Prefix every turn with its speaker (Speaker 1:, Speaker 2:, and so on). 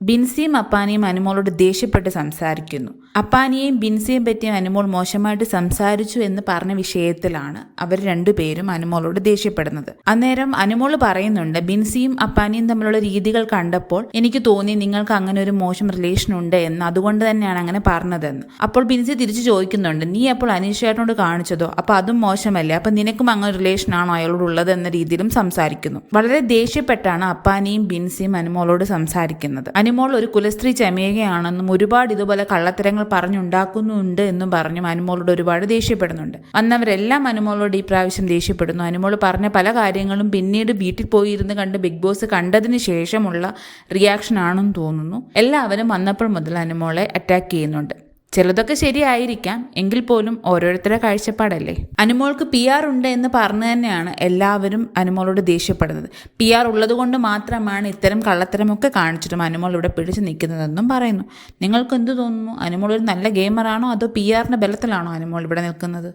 Speaker 1: ബിൻസിയും അപ്പാനിയും അനുമോളോട് ദേഷ്യപ്പെട്ട് സംസാരിക്കുന്നു. അപ്പാനിയെയും ബിൻസിയെയും പറ്റിയും അനുമോൾ മോശമായിട്ട് സംസാരിച്ചു എന്ന് പറഞ്ഞ വിഷയത്തിലാണ് അവർ രണ്ടുപേരും അനുമോളോട് ദേഷ്യപ്പെടുന്നത്. അന്നേരം അനുമോൾ പറയുന്നുണ്ട്, ബിൻസിയും അപ്പാനിയും തമ്മിലുള്ള രീതികൾ കണ്ടപ്പോൾ എനിക്ക് തോന്നി നിങ്ങൾക്ക് അങ്ങനെ ഒരു മോശം റിലേഷൻ ഉണ്ട് എന്ന്, അതുകൊണ്ട് തന്നെയാണ് അങ്ങനെ പറഞ്ഞതെന്ന്. അപ്പോൾ ബിൻസി തിരിച്ചു ചോദിക്കുന്നുണ്ട്, നീ അപ്പോൾ അനീഷ് ചേട്ടനോട് കാണിച്ചതോ? അപ്പൊ അതും മോശമല്ലേ? അപ്പൊ നിനക്കും അങ്ങനെ റിലേഷൻ ആണോ അയാളോടുള്ളത് എന്ന രീതിയിലും സംസാരിക്കുന്നു. വളരെ ദേഷ്യപ്പെട്ടാണ് അപ്പാനിയും ബിൻസിയും അനുമോളോട് സംസാരിക്കുന്നത്. അനുമോൾ ഒരു കുലസ്ത്രീ ചമയുകയാണെന്നും ഒരുപാട് ഇതുപോലെ കള്ളത്തരങ്ങൾ പറഞ്ഞുണ്ടാക്കുന്നുണ്ട് എന്നും പറഞ്ഞും അനുമോളോട് ഒരുപാട് ദേഷ്യപ്പെടുന്നുണ്ട്. വന്നവരെല്ലാം അനുമോളോട് ഈ പ്രാവശ്യം ദേഷ്യപ്പെടുന്നു. അനുമോൾ പറഞ്ഞ പല കാര്യങ്ങളും പിന്നീട് വീട്ടിൽ പോയിരുന്ന് കണ്ട് ബിഗ് ബോസ് കണ്ടതിന് ശേഷമുള്ള റിയാക്ഷൻ ആണെന്ന് തോന്നുന്നു. എല്ലാവരും വന്നപ്പോൾ മുതൽ അനുമോളെ അറ്റാക്ക് ചെയ്യുന്നുണ്ട്. ചിലതൊക്കെ ശരിയായിരിക്കാം, എങ്കിൽ പോലും ഓരോരുത്തരുടെ കാഴ്ചപ്പാടല്ലേ. അനുമോൾക്ക് PR ഉണ്ട് എന്ന് പറഞ്ഞു തന്നെയാണ് എല്ലാവരും അനുമോളോട് ദേഷ്യപ്പെടുന്നത്. PR ഉള്ളത് കൊണ്ട് മാത്രമാണ് ഇത്തരം കള്ളത്തരമൊക്കെ കാണിച്ചിട്ടും അനുമോൾ ഇവിടെ പിടിച്ചു നിൽക്കുന്നതെന്നും പറയുന്നു. നിങ്ങൾക്ക് എന്ത് തോന്നുന്നു? അനുമോൾ ഒരു നല്ല ഗെയിമറാണോ അതോ PR ബലത്തിലാണോ അനുമോൾ ഇവിടെ നിൽക്കുന്നത്?